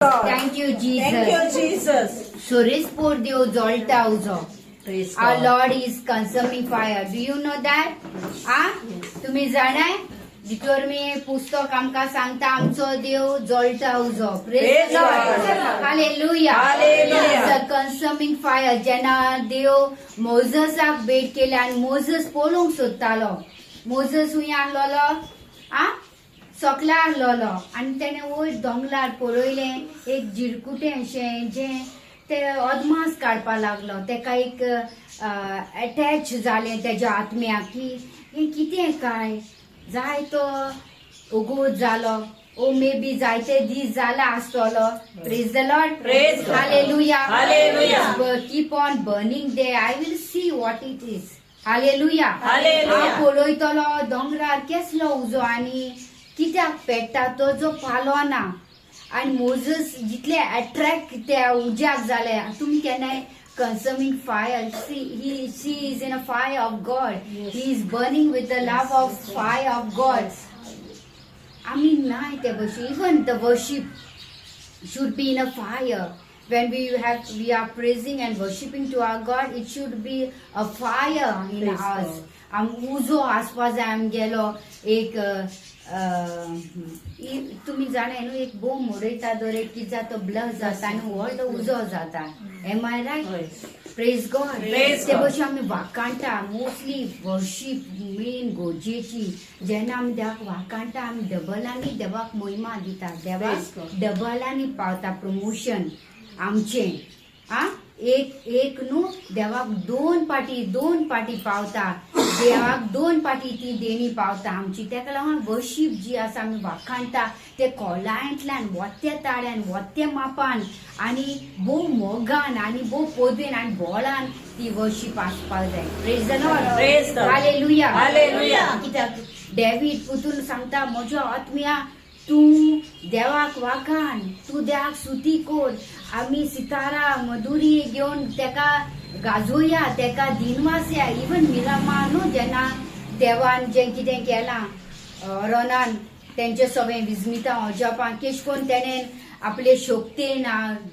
Thank you, Jesus. Thank you, Jesus. Suresh por Dio Zolta Uzo. Praise Our God. Lord is consuming fire. Do you know that? तुम्ही जाणाय जितवर मी पुस्तक आमका सांगता आमचो देव जळटा उजो. Praise God. Hallelujah. Hallelujah. It's a consuming fire. जेन्ना देव मोझसाक भेट केली आणि मोझस पळोवंक सोदतालो. मोझस हुंय आहलोलो सकला आहलोलो आणि तेणे वयर दोंगरार पळयलें एक जिरकुटें अशें जें ते अदमास काडपा लागलो. तेका एक अटॅच जालें तेज्या आत्म्याक की हें कितें काय जाय तो उगोत जालो ओ मे बी जायते दीस जाला आसतलो. Praise the Lord. Praise God. Hallelujah. Hallelujah. Keep on burning they. I will see what it is. Hallelujah. Hallelujah. हांव पळयतलो दोंगरार केसलो उजो आनी कित्याक पेट्टा तो जो पालो ना आणि मोझस जितले अट्रॅक्ट त्या उज्याक जाले. तुम्ही केन्नाय consuming fire, she is in a fire of God. He is burning with the love of fire of God. आम्ही नाही ते बशी. Even the worship should be in a fire. When we are praising and worshiping to our God, it should be a fire in Praise us. God. आम उजो आसपास आम गेलो एक तुम्ही जाणे न्हू एक बोंब उडयता दर एक कितें जाता ब्लस्ट जाता आनी व्हड उजो जाता. Am I right? Praise God. Praise ते God. भशेन आमी वाकाणटा मोस्टली वर्शीप मेन गोजेची. जेन्ना आमी देवाक वाकाणटा आमी डबलांनी देवाक महिमा दिता. Praise देवाक God. डबलांनी पावता प्रमोशन आमचें. एक न्हू देवाक दोन पाटी पावता. देवाक दोन पाटी ती देणी पावता आमची. तेका लागून वर्शीप जी आसा आमी वाखाणटा ते खोलायंतल्यान वत्या ताळ्यान वत्या मापान आनी भोव मोगान आनी भोव पोदवेन आनी बोळान ती वर्शीप आसपाक जाय. Praise the Lord. Praise the Lord. Hallelujah. Hallelujah. कित्याक डेव्हिड पुतून सांगता म्हज्या आत्म्या तू देवाक वाखाण, तू देवाक स्तुती कोर. आमी सितारा मधुरी घेवन तेका गाजोया, तेका दिनवासया. इवन मिरामा न्हू जेन्ना देवान जें कितें केलां रोनान तेंचे सगळें विजमिता अजापां केश कोन्न तेणेन आपले शोकतेन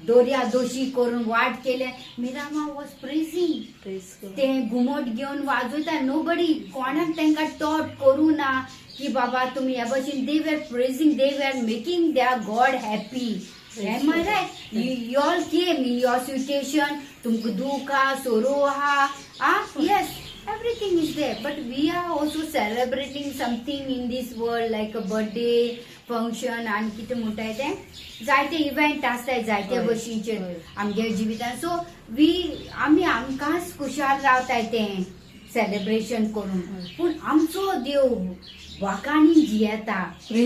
दोर्या दोशी करून वाट केले. मिरामा वॉज प्रेझिंग. Praise God. ते घुमट घेवन वाजयता. नोबडी कोणाक तांकां टॉट करूं ना की बाबा तुम्ही ह्या भशेन दे वर praising, they were making their God happy. Am I right? You all came in your situation. तुमकां दूख आहा, सोरो आहा. Yes, everything is there, but we are also celebrating something in this world like a birthday function आणि कितें म्हणटाय ते जायते event आसताय जायते भशेनचे आमगे जिवितान. सो आमी आमकांच खुशाल रावताय तें सेलिब्रेशन करून. पूण आमचो देव वाकाणीन जियेता. He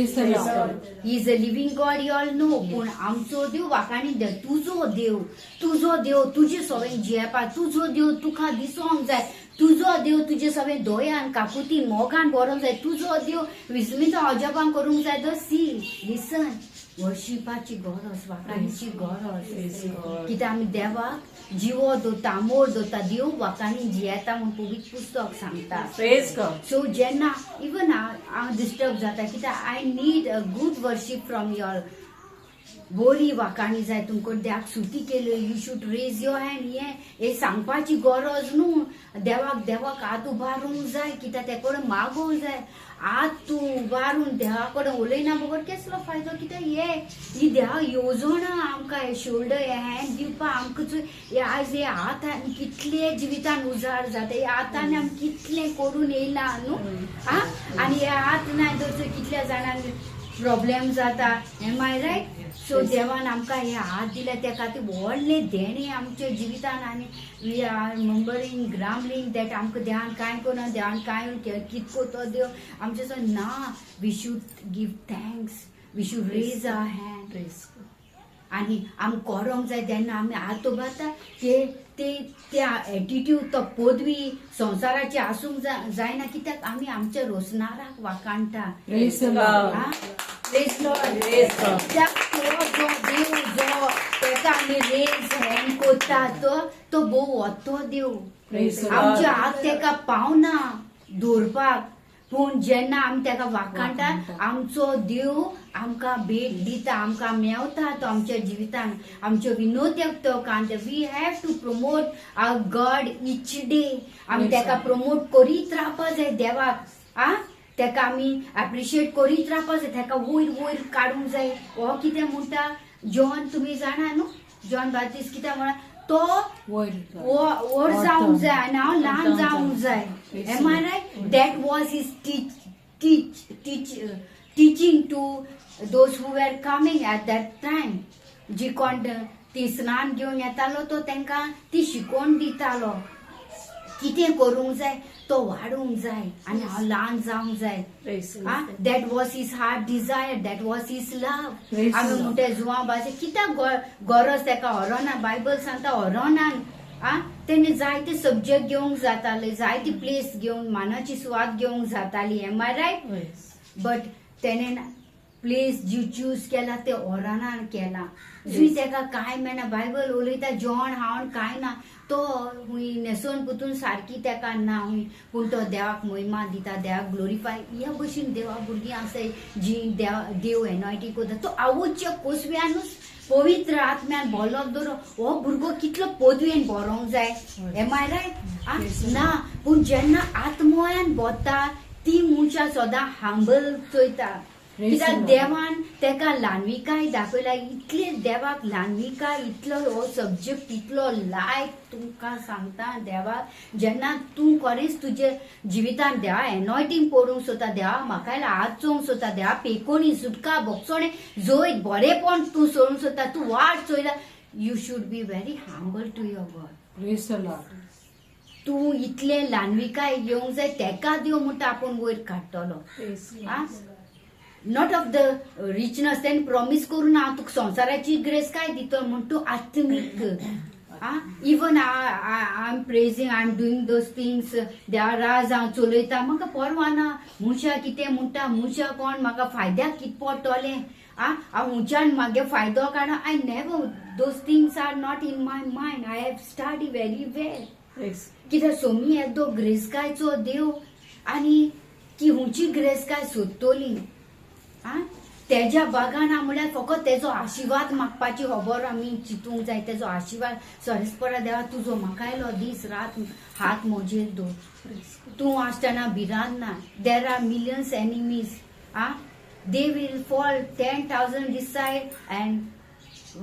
is a living God, you all know. पूण आमचो देव वाकाणीन दे. तुजो देव तुजे सगळें जियेपा. तुजो देव तुका दिसोंक जाय. तुजो देव तुजे सगळें दोयान काकुतीन मोगान बरोंक जाय. तुजो देव विस्मिता अजापां करूंक जाय. द सी लिसन. वर्शिपाची गरज, वाकाणीची गरज. कित्याक आमी देवाक जिवो दोता, मोर दोता. देव वाकाणीन जियेता म्हूण पवित्र पुस्तक सांगता. Praise God. सो जेन्ना इवन हांव डिस्टर्ब जाता कित्याक I need a good worship from your. बरी वाकाणी जाय तुमकां देवाक स्तुती केली. You should raise your hand. हे सांगपाची गरज न्हू. देवाक हात उबारूंक जाय कित्याक ते कडेन मागोवंक जाय. आत तूं उबारून देवा कडेन उलयना बगर केसलो फायदो. कित्याक ही देवा येवजोना आमकां हे शोल्डर हे हँड दिवपा आमकां. आयज हे हात कितले जिवितान उजाड जाता. हे हातान आमी कितलें करून येयला न्हू. आनी हे हात नाय धरचो कितल्या जाणांक प्रॉब्लेम जाता. Am I right? सो देवान आमकां हे हात दिले त्या खातीर व्हडले देणे आमच्या जिवितान. आनी वी आर रिमेंबरिंग ग्रामलींग दॅट आमकां देवान कांय करूं, देवान कांय कितको तो देव आमचे ना. We should give thanks. We should raise our hand. आनी आमी कोरोंक जाय. जेन्ना आमी हात उबारता त्या एटिट्यूड तो पदवी संवसाराची आसूंक जायना. कित्याक आमी आमच्या रोसनाराक वाकाणटा. Praise the Lord. Praise Lord. Praise God. कित्याक तो जो देव जो तेका आमी रेज हँड कोत्ता तो भोव वतो देव. Praise the Lord. आमचे हात तेका पावना दवरपाक. पूण जेन्ना आमी तेका वाखाणटा आमचो देव आमकां भेट दिता, आमकां मेवता तो आमच्या जिवितान, आमच्यो विनोद्यो तो कांत. We have to promote our God each day. आमी तेका प्रमोट करीत रावपा जाय देवाक. तेका आमी एप्रिशिएट करीत रावपा जाय, तेका वयर वयर काडूंक जाय. हो कितें म्हणटा जॉन, तुमी जाणा न्हू जॉन बाप्टिस्ट कितें म्हणा, तो वर जावंक जाय आनी हांव ल्हान जावंक जाय. Am I right? That was his teaching to those who were coming at that time. जी कोण ती स्नान घेवन येतालो तो तांकां ती शिकोवन दितालो. कितें करूंक जाय, तो वाडूंक जाय आनी हांव ल्हान जावंक जाय. That was his heart desire, that was his love. आमी म्हणटा जुवा भाशे कित्याक गरज तेका हरोना. बायबल सांगता हरोनान तेणे जायते सब्जेक्ट घेवंक जाताले, जायती प्लेस घेवन मानाची सुवात घेवंक जाताली. Am I right? बट तेणे प्लेस जी चूज केला ते ओरानान केला. जुई तेका काय मेळना. बायबल उलयता जॉन हांव काय ना, तो हुंय न्हेसोन पुतून सारकी तेका ना हुंय, पूण तो देवाक महिमा दिता, देवाक ग्लोरिफाय. ह्या भशेन देवा भुरगीं आसाय जी देव एनॉयटी करता. तो आवयच्या कोसव्यानूच पवित्र आत्म्यान बोलो दवरो. हो भुरगो कितलो पदवेन बरोंक जाय. Am I right? ना, पूण जेन्ना आत्मोयान बोता ती मनशां सदां हांबल चोयता. कित्याक देवान तेका ल्हानविकाय दाखयला. इतले देवाक ल्हानविकाय, इतलो हो सब्जेक्ट इतलो लायक तुमकां सांगता देवाक. जेन्ना तूं खरेंच तुजे जिवितान देवा एनॉयटींग पडूंक सोदता, देवा म्हाका हात चोवंक सोदता, देवा पेकोणी सुटका बोगसोणे जैत बरेपण तूं सोडूंक सोदता, तूं वाट चोयता, you should be very humble to your God. Praise the Lord. तूं इतले ल्हानविकाय घेवंक जाय, तेका देव म्हणटा आपूण वयर काडटलो. Not of the richness. तेणे प्रॉमिस करून हांव तुका संवसाराची ग्रेस काय दितो म्हण तूं आत्मीक. Even I am praising, I am doing those things. देवा राज हांव चलयता, म्हाका परवा ना मनशां कितें म्हणटा, मनशां कोण म्हाका फायद्याक कितें पडटलें, हांव हुंच्यान म्हागे फायदो काडा. I never, those things are not in my mind. I have study very well. कित्याक सोमी येदो ग्रेसकायचो देव आनी की हुंची ग्रेसकाय सोदतली. तेज्या बागान म्हळ्यार फकत तेजो आशिर्वाद मागपाची खबर आमी चिंतूंक जाय. तेजो आशिर्वाद. सरस्परा देवा तुजो म्हाका आयलो दीस रात हात म्हजेर दवर. तूं आसतना भिरांत ना. There are millions enemies. They will fall 10,000 this side and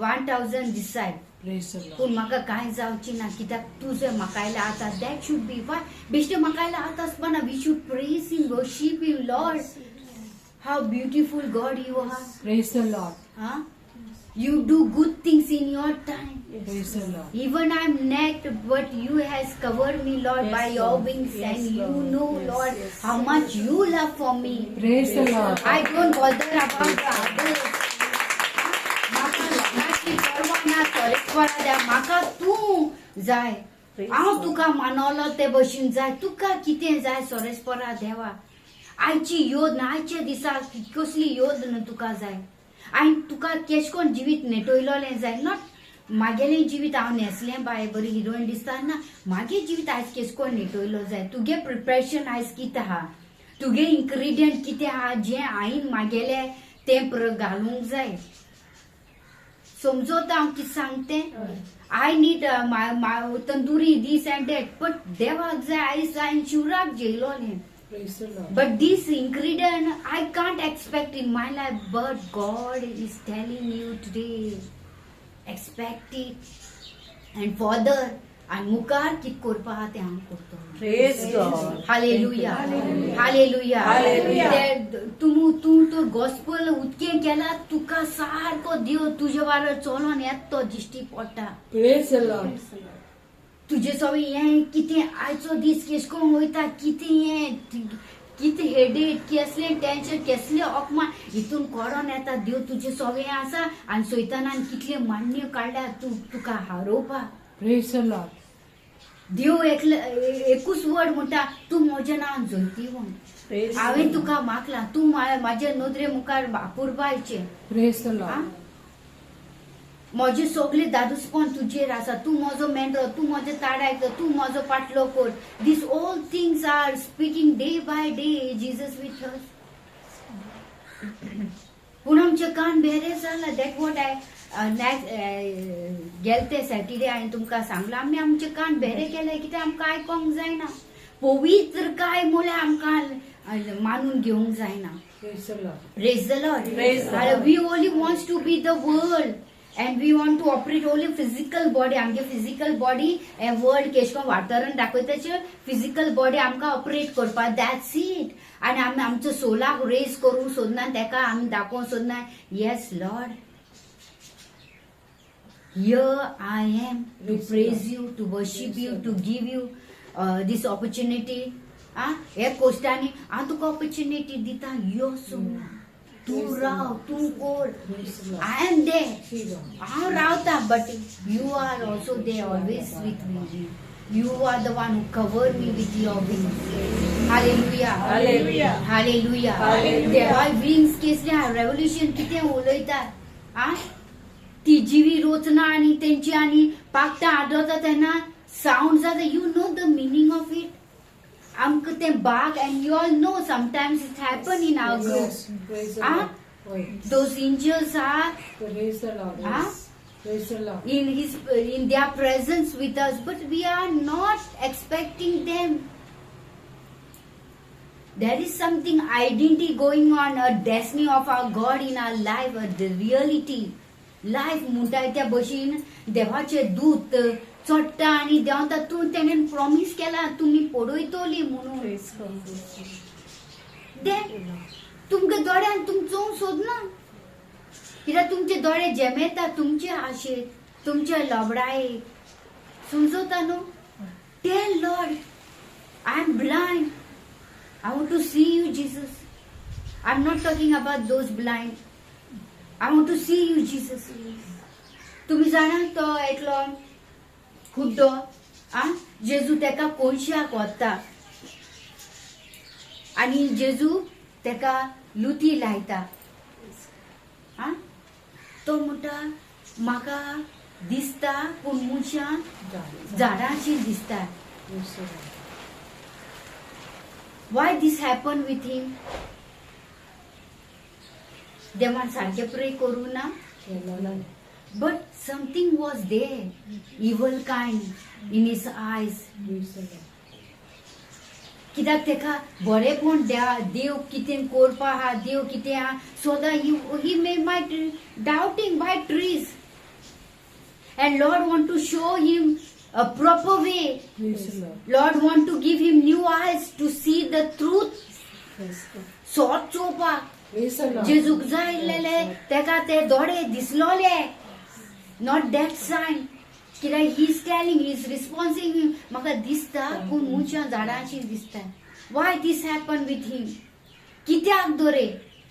1,000 this side. पूण म्हाका कांय जावची ना, कित्याक तुजे म्हाका आयला आतां. दॅट शूड बी वाय बेश्टे म्हाका आयला आतां आसपाना. We should praise him, worship him. Lord, how beautiful God you are. Praise the Lord. You do good things in your time. Praise the Lord. Even I'm naked, but you has covered me, Lord, by your wings. Yes, And you Lord. know, Lord, how much you love for me. Praise the Lord. I don't bother about the others. म्हाका लग्नाची परवा ना. सरस्वरा द्या म्हाका तूं जाय. हांव तुका मानवलो ते भशेन जाय. तुका कितें जाय सरस्वरा देवा. आयची योद ना, आयच्या दिसाक कसली योद न्हू तुका जाय. आनी तुका केश कोन जिवीत नेटयलोलें जाय. नॉट म्हागेलें जिवीत हांव न्हेसलें बाय बरी हिरोइन दिसता ना. म्हागे जिवीत आयज केश कोन नेटयलो जाय. तुगे प्रिपरेशन आयज कितें आहा, तुगे इन्ग्रेडियंट कितें आहा जें हांवें म्हागेलें तें घालूंक जाय. समजोता हांव कितें सांगतें. आय नीड तंदुरी दीस एंड दॅट, बट देवाक जाय आयज हांवें शिवराक जेयलोलें. But this ingredient I can't expect in my life, but God is telling you today, expect it. And further, and मुखार कित करपा आहा तें हांव करतलो. Praise God. Hallelujah. Hallelujah. Hallelujah. तूं तो गॉस्पल उदकें केला, तुका सारको देव तुजे वारो चलोन येता तो दिश्टी पडटा. Praise the Lord. तुझे सगळे हें कितें आयचो दीस केश कोन वयता, कितें हें कितें हेडेक, कसलें टेन्शन, कसलें अपमान हितून कोडोन येता. देव तुजें सगळें आसा आनी सैतानान कितलें मान्य काडल्या तुका हारोवपाक. Praise the Lord. देव एकूच वर्ड म्हणटा, तूं म्हज्या नांवान जैती म्हूण. हांवें तुका मागलां, तूं म्हाजे नदरे मुखार बापूरबायचें. Praise the Lord. म्हजे सगळे दादूसपण तुजेर आसा. तूं म्हजो मेंढरो, तूं म्हजें ताड आयकता, तूं म्हजो पाटलो कोर. This all things are speaking day by day Jesus with us. पूण आमचें कान बेरें जालां. दॅट वॉट आय गेलते सॅटर्डे हांवें तुमकां सांगलां. आमी आमचें कान बेरें केलें कित्याक आमकां आयकोंक जायना. पवित्र काय म्हळ्यार आमकां मानून घेवंक जायना. Praise the Lord. Praise the Lord. Praise the Lord. We only wants to be the world and we want to operate only physical body. आमगे physical body वर्ल्ड केशकोन वातावरण दाखयताचे physical body आमकां ऑपरेट करपा. that's it. आनी आमी आमचो सोलाक raise करूंक सोदना, तेका आमी दाखोवंक सोदना. yes Lord, here I am to praise you, to worship you, to give you this opportunity. हे कोश्टांनी हांव तुका ऑपॉर्च्युनिटी दिता. यो सो तूं राव, तूं कोर. आय एम देर, हांव रावता, but you are also there always with me. You are the one who covered me with your wings. Hallelujah. Hallelujah. Hallelujah. Hallelujah. देवा wings केसल्या revolution कितें उलयतात. ती जिवी रोचना आनी तेंची आनी पाखटां आडोता तेन्ना सावंड जाता. You know the meaning of it. आमकां तें बाग and you all know sometimes it happen in our group. Yes. Praise the Lord. Oi. Those angels are Praise the Lord. Yes. Praise the Lord. in their presence with us, but we are not expecting them. There is something identity going on, a destiny of our God in our life, the reality. Life म्हणटा त्या भशेन देवाचे दूत चडटा आनी देवान तातूंत तेणेन promise केला तुमी पडयतली म्हणून. Praise God. Then तुमगे दोळ्यान तुम चोवंक सोदना. कित्याक तुमचे दोळे जेमेता तुमचे आशेत, तुमच्या लबडायेक. समजता न्हू. Tell Lord, I am blind. I want to see you Jesus. I am not talking about those blind. I want to see you Jesus. तुम्ही जाणा तो एकलो खुड्डो, जेजू तेका कोळशाक व्हरता आनी जेजू तेका लुती लायता. तो म्हणटा म्हाका दिसता पूण मनशां झाडांची दिसता. Praise the Lord. Why this happen with him. देवान सारकें प्रे करूं ना. बट समथिंग वॉज देर, इवल कायंड इन हिज आयज. Praise the Lord. कित्याक तेका बरेपण देव कितें करपा आहा, देव कितें आहा. So that he made my doubting by trees. And Lord want to show him a proper way. Praise the Lord. Lord want to give him new eyes to see the truth. Praise God. सोद चोवपाक. Praise the Lord. जेजूक जायलेले तेका ते दोळे दिसलोले. Not that sign. कित्याक he is telling, he is responsing him. म्हाका दिसता पूण मनशां झाडांची दिसता. Why this happen with him. कित्याक दोरे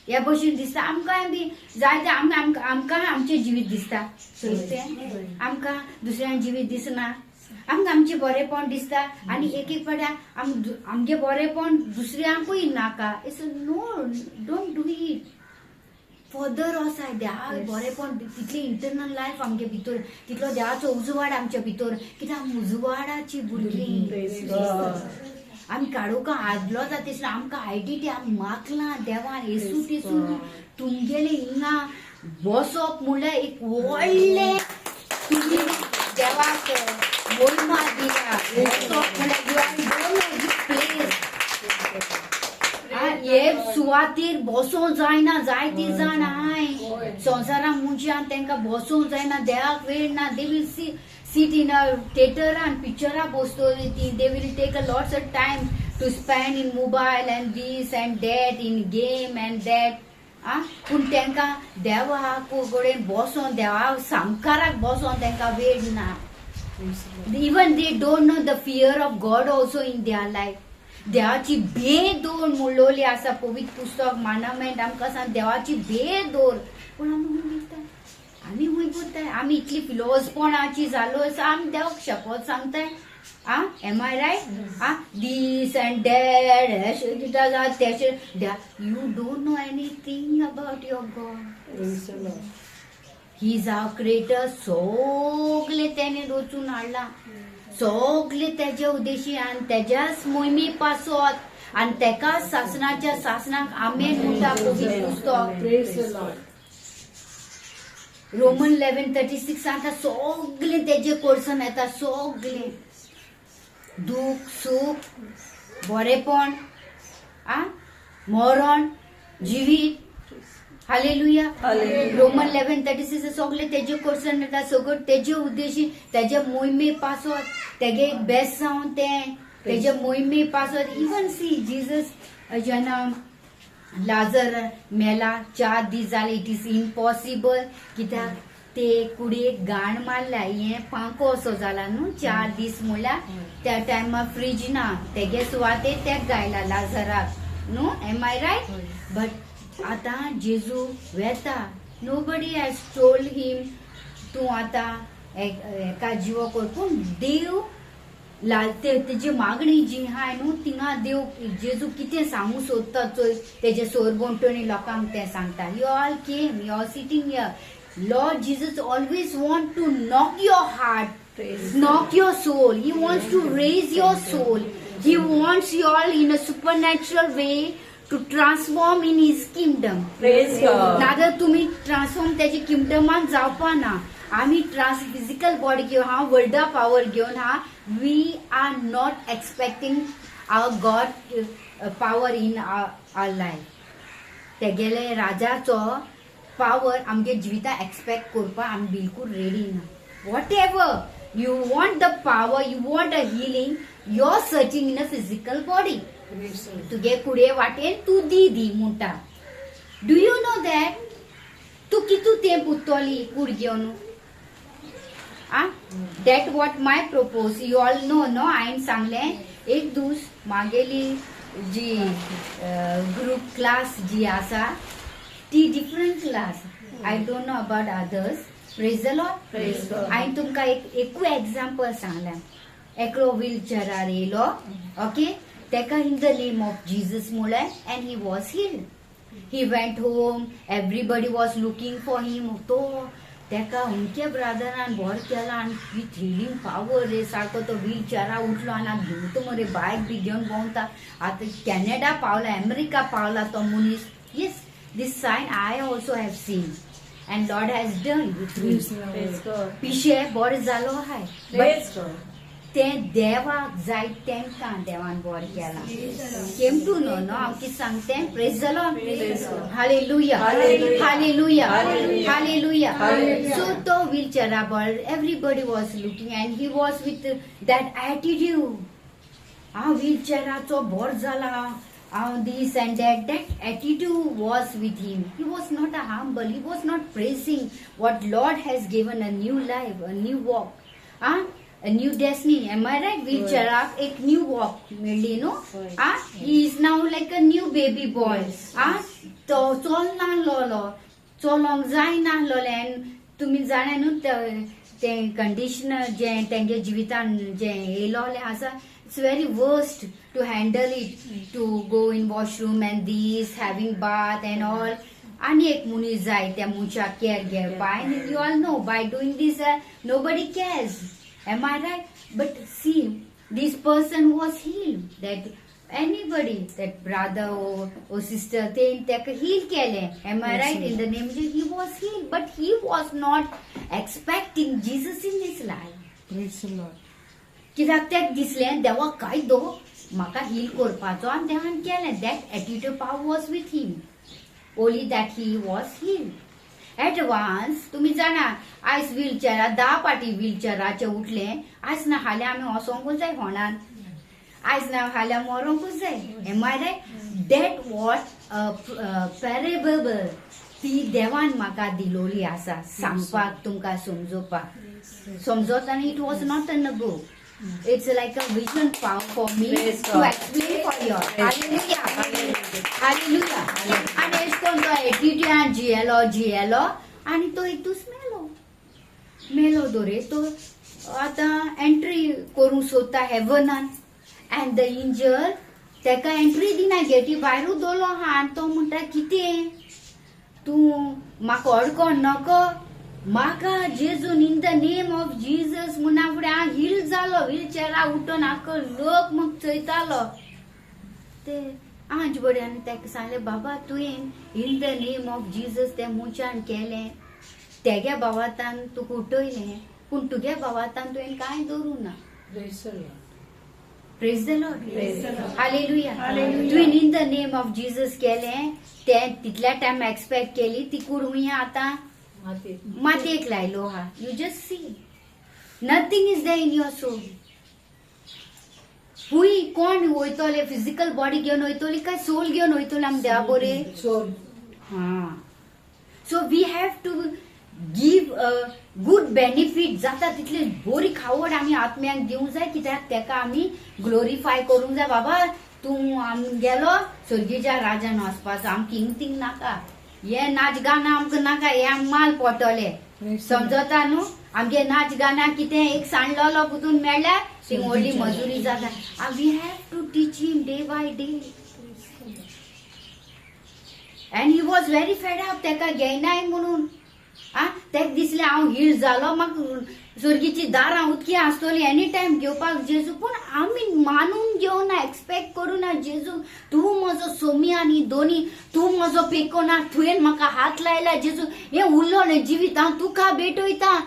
ह्या भशेन दिसता. आमकांय बी जायते आमकां आमचें जिवीत दिसता. आमकां दुसऱ्यां जिवीत दिसना. आमकां आमचें बरेपण दिसता आनी एक एक पाट्या आमगे बरेपण दुसऱ्यांकूय नाका. It's no, don't do it. Further वोसाय. देवा बरेपण तितली इंटरनल लायफ आमगे भितर, तितलो देवाचो उजवाड आमच्या भितर. कित्याक आमी उजवाडाची भुरगीं. Praise God. आमी काडूंक आदलो जाता आमकां आयडेंटिटी आमी मागला देवान. येसू तेसू तुमगेले हिंगा बसप म्हणल्यार एक व्हडले तुमी देवाक महिमा दिला. बसप म्हणल्यार you are don't know this place. हे सुवातेर बसोंक जायना. जायती जाण आहाय संवसारान मनशां तेंकां बसोंक जायना. देवाक वेळ ना. They will sit in a theater and picture bostoli. They will take a lots of time to spend in mobile and this and that, in game and that. पूण तेंकां देवा कडेन बसोन देवा सामकाराक बसोन तेंकां वेळ ना. Even they don't know the fear of God also in their life. देवाची भेद दवर म्हणलोली आसा. पवित्र पुस्तक मांडामेंट आमकां सांग देवाची भेद दवर. पूण आमी म्हणटा आमी हूंय बोलताय. आमी इतली फिलोसपणाची जालो आसा. आमी देवाक शपथ सांगताय. Am I right. This and that हेशें कितें जाता तेशें. You don't know anything about your God. Praise the Lord. He जाव क्रिएटर सगळे त्याने रचून हाडला, सगळे तेजे उद्देशी आणि तेज्याच मोहिमे पासत आणि तेका शासनाच्या शासनाक आमेन म्हणटा पवित्र पुस्तक. Praise the Lord. रोमन 11:36 आता सगळे तेजे कोर्सन येता, सगळे दुःख सुख बरेपण मरण जिवीत. हालेलुया. रोमन 11:36 सगळे तेजे कोर्सन येता, सगळं तेजे उद्देशी तेजे मोहिमे पासत तेगे एक बेस्ट जावन तेजे मोहिमे पासत. इवन सी जीसस जेन्ना लाजर मेला 4 दीस जाले, इट इज इम्पॉसिबल कित्याक ते कुडयेक गाण मारल्या, हे पांको असो जाला न्हू. 4 दीस म्हणल्यार त्या टायमार फ्रीज ना, तेगे सुवातेर तेक गायला लाजराक न्हू. M I right? बट आतां जेजू वेता, नोबडी हॅज टोल्ड हिम तूं आतां एका जिवो कोर, पूण देव तेजी मागणी जी आहाय न्हू तिंगा देव जेजू कितें सांगू सोदता चोय तेजे सोरबोंटणी लोकांक तें सांगता. You all came, you are sitting here. Lord Jesus always want to knock your heart, knock your soul. He wants to raise your soul. He wants you all in a supernatural way to transform in his kingdom. Praise God. नादर तुम्ही transform त्याची किंगडमान जावपा ना. आम्ही physical body घेऊन हा वर्ल्डा power घेऊन हा we are not expecting our God power in our life. तेगेले राजाचो पावर आमगे जिविता एक्सपेक्ट करपा आमी बिलकुल रेडी ना. What ever you want the power, you want a healing, you're searching in a physical body. तुगे फुडे वाटेन तू दी म्हणटा. डू यू नो दॅट तू कितू तेंप उत्तोली कूड घेवन? That what my propose. You all know no हांवें सांगलें एक दीस मागेली जी ग्रुप क्लास जी आसा ती different class. I don't know about others. Praise the Lord. Praise God. हांवें तुमकां एकू एग्जाम्पल सांगलें. एकलो व्हीलचेरार येयलो, ओके, तेका in the name of Jesus म्हळें and he was healed. He went home, everybody was looking for him. तो तेका अमके ब्रादरान बोर केला आनी विथ हिलिंग पावर रे सारको तो व्हीलचेरार उठलो आनी घेवतो मरे बायक बी घेवन भोंवता. आतां कॅनेडा पावला, अमेरिका पावला तो मनीस. Yes, this sign I also have seen. And Lord has done with me. Praise God. पिशे बोर जालो हाय. Praise God. ते देवाक जाय तेंकां देवान बोर केला. केम टू नो नो हांव कितें सांगतें. Praise the Lord. Hallelujah, hallelujah, hallelujah. So तो व्हीलचेरार बोर everybody was looking and he was with that attitude. व्हीलचेराचो बोर जाला. This and that attitude was with him. He was not humble. He was not praising what Lord has given, a new life, a new walk, a new destiny. Am I right? Wheelchair एक new walk मिळली no. He is now like a new baby boy. तो चोलना लोलो, चोलोंक जायना लोलें. तुम्ही जाणा न्हू ते condition जे तेंगे जिवितान जे येयलोले आसा. It's very worst to handle it, to go in washroom and this, having bath and all. आणि एक मुनीस जाय त्या मुनशा केअर घेवपा. And you all know by doing this nobody cares. Am I right? But see, this person was healed. That anybody, that brother or sister, they heal केले. Am I right? In the name of Jesus, he was healed, but he was not expecting Jesus in his life. Praise the Lord. कित्याक तेक दिसलें देवा काय दो म्हाका heal करपाचो आनी देवान केलें. That attitude power was with him. Only that he was heal. Advance तुमी जाणा आयज व्हीलचेरार 10 पाटी व्हीलचेराचे उठलें. आयज ना हाल्या आमी वसोंकूच जाय फोंडान. आयज ना हाल्या मरोंकूच जाय. Am I right? That what parable ती देवान म्हाका दिलोली आसा सांगपाक तुमकां समजोवपाक. समजोत आनी it was not a book. It's like a vision power for me to explain for you. Hallelujah. Hallelujah. And it's going to attitude and GLO. आणि तो एक दिवस मेलो दोरे. तो आता एंट्री करूंक सोदता हेवनान. अँड द एंजल तेका एंट्री दिना, गेटी भायरूच दवरलो आहा. आनी तो म्हणटा कितें तूं म्हाका अडको नको. म्हाका जेजून in the name of Jesus म्हणा फुडें हांव हील जालो व्हीलचॅरा उठून आख्खो लोक म्हाका चयतालो ते हांचे बडें आनी ताका सांगलें बाबा तुवें in the name of Jesus त्या मनशान केलें तेगे बाबातान तुका उठयलें पूण तुगे बाबातान तुवें कांय दवरूं ना Praise the Lord. Praise the Lord Praise the Lord. Hallelujah Hallelujah. तुवें in the name of Jesus केलें तें तितल्या टायम एक्सपेक्ट केली ती कुडवुंय आतां Mati. मातयेक लायलो हा you just see nothing is there in your soul हुई कोण वयतले फिजिकल बॉडी घेवन वयतली काय सोल घेवन वयतली आमी देवा बरे Soul. So we have to give good benefit जाता तितली बरी खावड आमी आत्म्याक दिवंक जाय कित्याक तेका आमी ग्लोरिफाय करूंक जाय बाबा तूं गेलो सर्गीच्या राजान वचपाचो आमकां हिंग नाका हे नाच गाना आमकां नाका हे आमकां माल पडटले समजता न्हू आमगे नाच गाना कितें एक सांडलो पुतून मेळ्ळ्यार ती व्हडली मजुरी जाता we have to teach him day by day and he was very fed up तेका घेयनाय म्हणून तेका दिसलें हांव हील जालो म्हाका सर्गीची दारां उदकी आसतली एनी टायम घेवपाक जेजू पूण आमी मानून घेवना एक्सपेक्ट करूना जेजू तूं म्हजो सोमी आनी दोनी तूं म्हजो पेकोना तुवें म्हाका हात लायला जेजू हें उरलोलें जिवीत हांव तुका भेटयता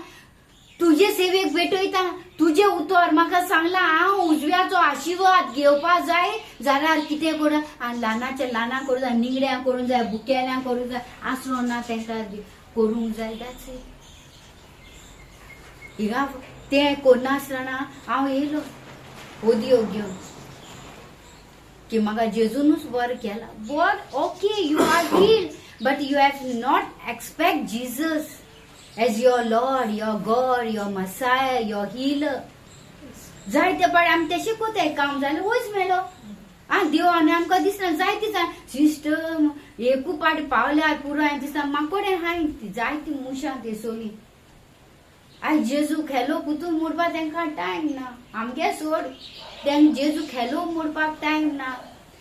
तुजे सेवेक भेटयता तुजे उतर म्हाका सांगला हांव उजव्याचो आशिर्वाद घेवपा जाय जाल्यार कितें करूं आनी ल्हानाचे ल्हाना करूं जाय निगड्यां करूंक जाय बुकेल्यां करूंक जाय आसलो ना तेंकां करूंक जाय दॅट्स इट हिंगा तें करनासतना हांव येयलो ओदयो घेवन की म्हाका जेजूनच बरें केला but okay you are healed but you have not expect Jesus as your Lord your God your messiah your healer जायते पाळी आमी तेशें कोताय काम जालें वयच मेलो देव आनी आमकां दिसना जायती सिस्टम एकू पाटी पावल्यार पुरो हांवें दिसता म्हाका कडेन हांवें जायती मुशां ते सोली आयज जेजू खेलो पुतून मोडपाक तांकां टायम ना आमगे सोड तेंक जेजू खेलो मोडपाक टायम ना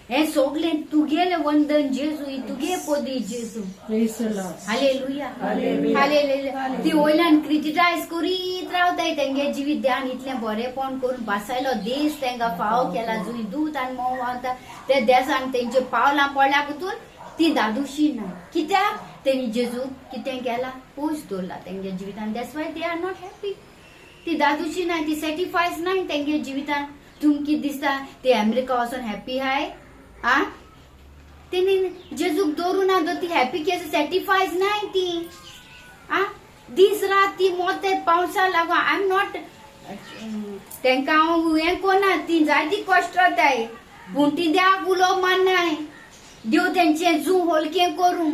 हे सगळें तुगेलें वंदन जेजू ही तुगे पोदी जेजू Praise the Lord. Hallelujah Hallelujah. Hallelujah ती वयल्यान क्रिटिसायज करीत रावताय तेंगे जिवीत ध्यान इतलें बरेपण करून बासायलो देश तेंकां फाव केला जुंय दूत आनी मोव व्हांवता ते देसान तेंचे पावलां पडल्या पुतून ती दादूशी ना कित्याक तेणी जेजू कितें केला पयस दवरला तेंगे जिवितान that's why they are not happy ती दादूशी ना ती सॅटिस्फायज नाय तेंगे जिवितान तुमकां कितें दिसता ते अमेरिका वचून हॅपी हाय तेणी जेजूक दवरूं ना ती हॅपी केस सॅटिस्फायज नाय ती दीस रात ती मोते पावसा लागून आय एम नॉट तेंकां हांव हें कोना ती जायती कश्ट जाताय पूण ती देवाक उलोवप मान्नाय देव तेंचें जू होलकें करूं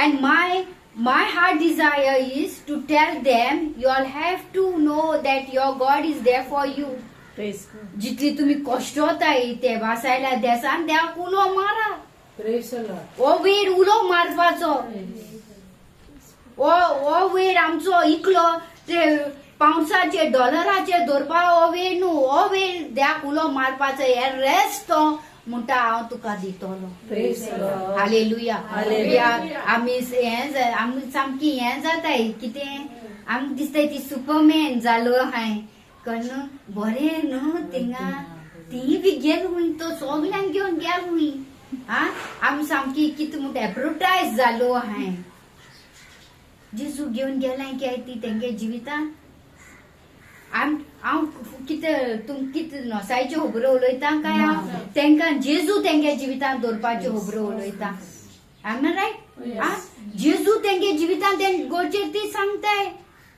and my heart desire is to tell them you all have to know that your God is there for you Praise God. जितली तुम्ही कष्ट होताय ते वासायला देसान देवाक उलो मारा Praise the Lord. ओ वेळ उलो मारपाचो ओ वेळ आमचो इकलो ते पावसाचे डॉलराचे धरपा हो वेळ न्हू हो वेळ देवाक उलो मारपाचो हे रेस्ट तो म्हणटा हांव तुका दितलो Praise the Lord. Hallelujah Hallelujah. आमी आमी सामकी हें जाताय कितें आमकां दिसताय ती सुपरमॅन जालो हांवें कन्न बरें न्हू थिंगा ती बी गेल हुंय तो सगल्यांक घेवन गेल हुंय आमी सामकी कितें म्हणटा एडवर्टायज जालो हांवें जेजू घेवन गेलां काय ती तेंगे जिवितान हांव कितें तुम कितें नसायच्यो खबरो उलयता काय हांव तेंकां जेजू तेंगे जिवितान दवरपाच्यो खबरो उलयता आय रायट जेजू तेंगे जिवितान ते गोचेर ती सांगताय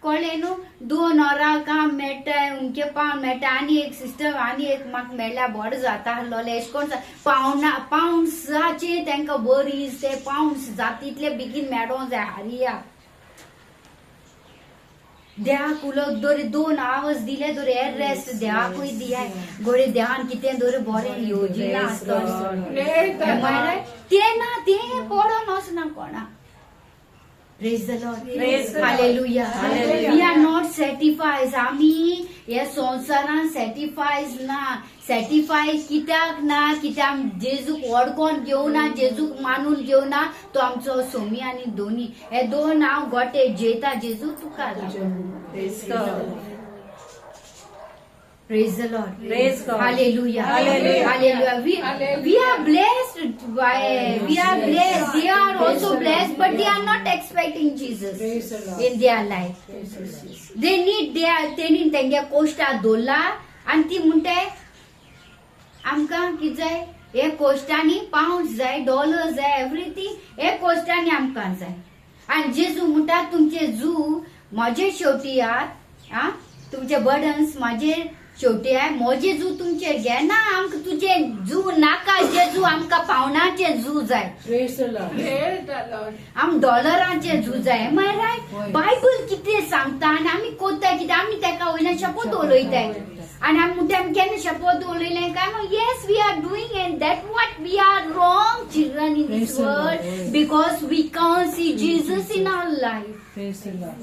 कळ्ळें न्हू 2 वरां काम मेळटाय उमके पावन मेळटा आनी एक सिस्टर आनी एक म्हाका मेळ्ळ्यार बरें जाता आसलोलें एशें कोन्न पावंड्साचे तेंकां बरीस ते पावंड्स जाता तितले बेगीन मेळोंक जाय हारिया देवाक उलोवप दोरे 2 आवर्स दिले दोरे हेर रेस्ट देवाकूय दियाय गोडे देवान कितें दोरे बरें योजिना आसता ते ना ते पडोन वचना कोणा Praise the Lord. Praise God. Hallelujah. Hallelujah. We are not set सॅटिफायज आमी हे संवसारान सॅटिफायज ना. सॅटिफायज कित्याक ना, कित्याक जेजूक ओडकोन घेवना, जेजूक मानून घेवना. तो आमचो सोमी आनी दोनी, हे दोन हांव गोटे जेता जेजू तुका. Praise the Lord. Praise God. Hallelujah. Hallelujah. Hallelujah. We are blessed. We are blessed. They are also blessed, but they are not expecting Jesus Praise the Lord. in their life. They need तेणी तेंगे कोश्टा दवरला आनी ती म्हणटाय आमकां कितें जाय, हे कोश्टांनी pounds जाय, डॉलर्स जाय, एवरीथिंग हे कोश्टांनी आमकां जाय. आनी जेजू म्हणटा तुमचे जू म्हजे शेवटी आहात, तुमचे बर्डन्स म्हजे शेवटी आहे, म्हजे जू तुमचेर घेना. आमकां तुजे जू नाका, जे जू आमकां पावनाचे जू जाय. Praise the Lord. आम डॉलरांचे जू जाय. माय रायट. बायबल कितें सांगता आनी आमी कोत्ताय कितें, आमी तेका वयल्यान शपथ उलयताय आनी आमी म्हणटा आमी केन्ना शपथ उलयलें काय no. Yes we are doing and that what we are wrong children in this world because we can't see Jesus in our life. Praise the Lord.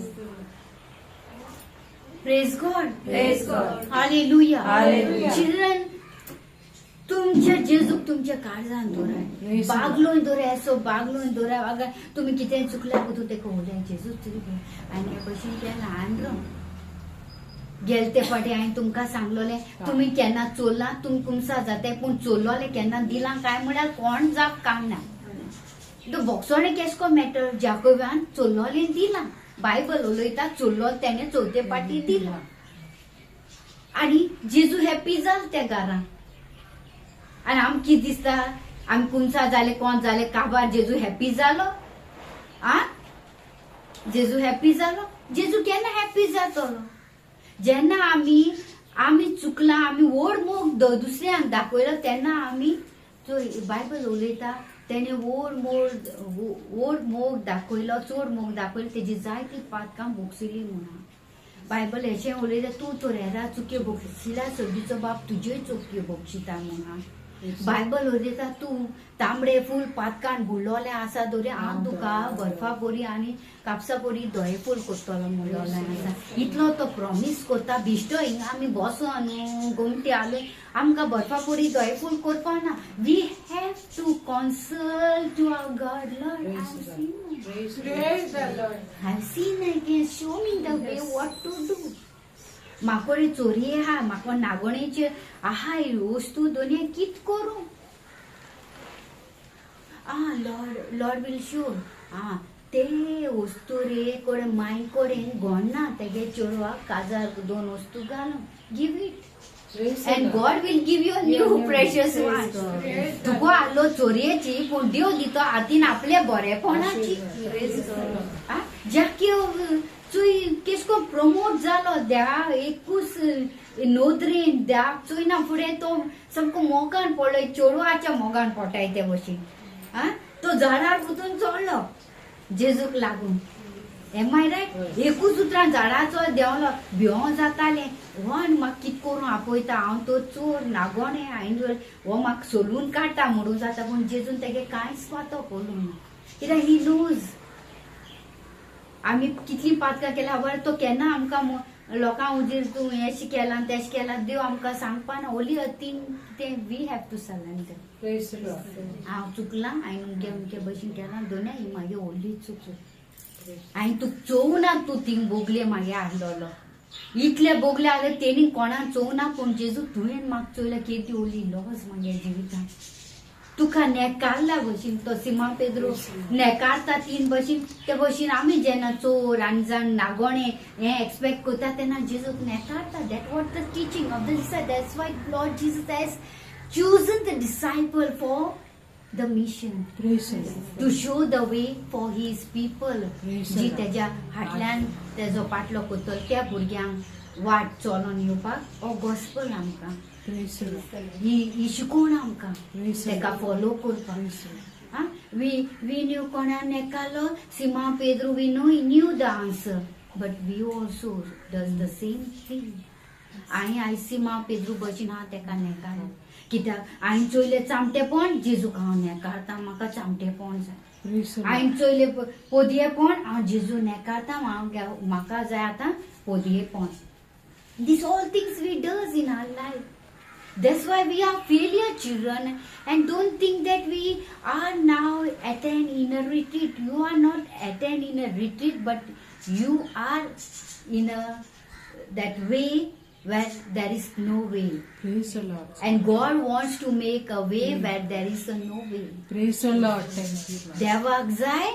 Praise God. Praise God. Hallelujah. Hallelujah. Children, तुमच्या जेजूक तुमच्या काळजान दवराय, Praise God. बागलोन दवराय, असो बागलोन दवराय. अगर तुम्ही कितें चुकल्या तूं तेका उलय जेजूच तुगे आनी हे भशेन तें ल्हान राव. गेलते फाटी हांवें तुमकां सांगलोलें तुमी केन्ना चोरला, तुमी कुमसा जाताय पूण चोरलोले केन्ना दिलां काय म्हळ्यार कोण जाप काम ना. तो बोक्सोणे केसको मॅटर जाकोबान चोरलोलें दिलां. बायबल उलयता चोरलो तेणे चवथे पाटी दिला आनी जेजू हॅप्पी जाल त्या घरान. आनी आमकां कितें दिसता, आमी कुमसा जाले कोण जाले काबार जेजू हॅप्पी जालो. जेजू हॅप्पी जालो. जेजू केन्ना हॅप्पी जातलो जेन्ना आमी चुकला, आमी वोड मोग दुसऱ्यांक दाखयलो तेन्ना आमी. बायबल उलयता तेणे वोड मोग दाखयलो, चोड मोग दाखयलो, तेजी जायती पातकां बोगसिली म्हणून. बायबल हेचें उलयता तूं तर हेरा चुक्यो बोगशिल्या सगळीचो बाप तुज्योय चुक्यो बोगशिता म्हणून. बायबल उलयता तूं तांबडे फूल पातकान बुडलोले आसा दोरे हांव तुका बर्फा पोरी आनी कापसा पोरी दोळे फूल कोत्तलो म्हणलोले आसा. इतलो तो प्रॉमिस कोत्ता. बिश्तो हिंगा आमी बसोन गोमटी आलोय आमकां बर्फा पोरी दोळे फूल कोरपा ना. We have to consult to our God. Lord I have seen again, show me the way what to do. म्हाकोडे चोरी आहा, म्हाका नागोणेचे आहा वस्तू दोनी कित करूं. Lord will show. ते वस्तू रे कोडे माय कोडेन गोडना तेगे चेडवाक काजार 2 वस्तू घालून. Give it and God will give you a new precious one. तुको आलो चोरयेची पूण देव दितो हातीन आपले बरेपणाची. ज्याकी चुय केसको प्रमोट जालो देवा एकूच नोदरेन देवाक चुयना फुडें तो सामको मोगान पडलो, चेडवाच्या मोगान पडटाय ते भशेन. तो झाडार वचून चडलो जेजूक लागून. Am I right. एकूच उतरान झाडाचो देंवलो. भिवो जातालें वन म्हाका कितें करूं आपयता, हांव तो चोर नागोणे हांवें हो म्हाका सोलून काडटा म्हणून जाता पूण जेजून तेगे कांयच पातो करूं ना. कित्याक ही नोज आमी कितली पातकां केल्या खबर. तो केन्ना आमकां लोकांक उजेर तूं हें केलां तेशें केलां देव आमकां सांगपा ना. ओली हतीन तें वी हॅव टू सरेंडर. हांव चुकलां, हांवें अमके भशेन केलां दोनी ही म्हागे व्हडली चूक. हांवें तुका चोवना तूं थिंग बोगले मागे हाडलोलो. इतले बोगले आहले तेणी कोणाक चोवना पूण जेजू तुवें म्हाका चोयला केदी ओली लॉस म्हागे जिवितान. तुका नेकारला भशेन तो सिमा पेद्रो नेकारता तीन भशेन ते भशेन आमी जेन्ना चोर आनी जाण नागोणे हें एक्सपेक्ट करता तेन्ना जेजूक नेकारता. That what the teaching of the disciple. That's why Lord Jesus has chosen the disciple for the mission. To show the way for his people. जी तेज्या फाटल्यान तेजो पाटलो कोत्तलो त्या भुरग्यांक वाट चलोन येवपाक हो गॉस्पल आमकां. ही शिकोवण आमकां तेका फॉलो करपाक. वी न्यू कोणाक नेकारलो Simao Pedro. We knew the answer but we also does the same thing. हांवें सिमा पेद्रो भशेन हांव तेका नेकारलो. कित्याक हांवें चोयलें चामटेपण जेजूक हांव नेकारता. म्हाका चामटेपण जाय. हांवें चोयलें पोदयेपण हांव जेजू नेकारता. म्हाका जाय आतां पोदयेपण. These all things we does in our life. That's why we are failure children, and don't think that we are now at an inner retreat. You are not at an inner retreat, but you are in a that way where there is no way. Praise the Lord. And God wants to make a way where there is a no way. Praise the Lord. Thank you, Lord. देवाक जाय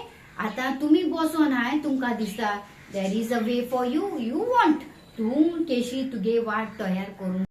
आता तुम्ही बसून हाय तुमका दिसता there is a way for you. You want तू केशी तुगे वाट तयार करून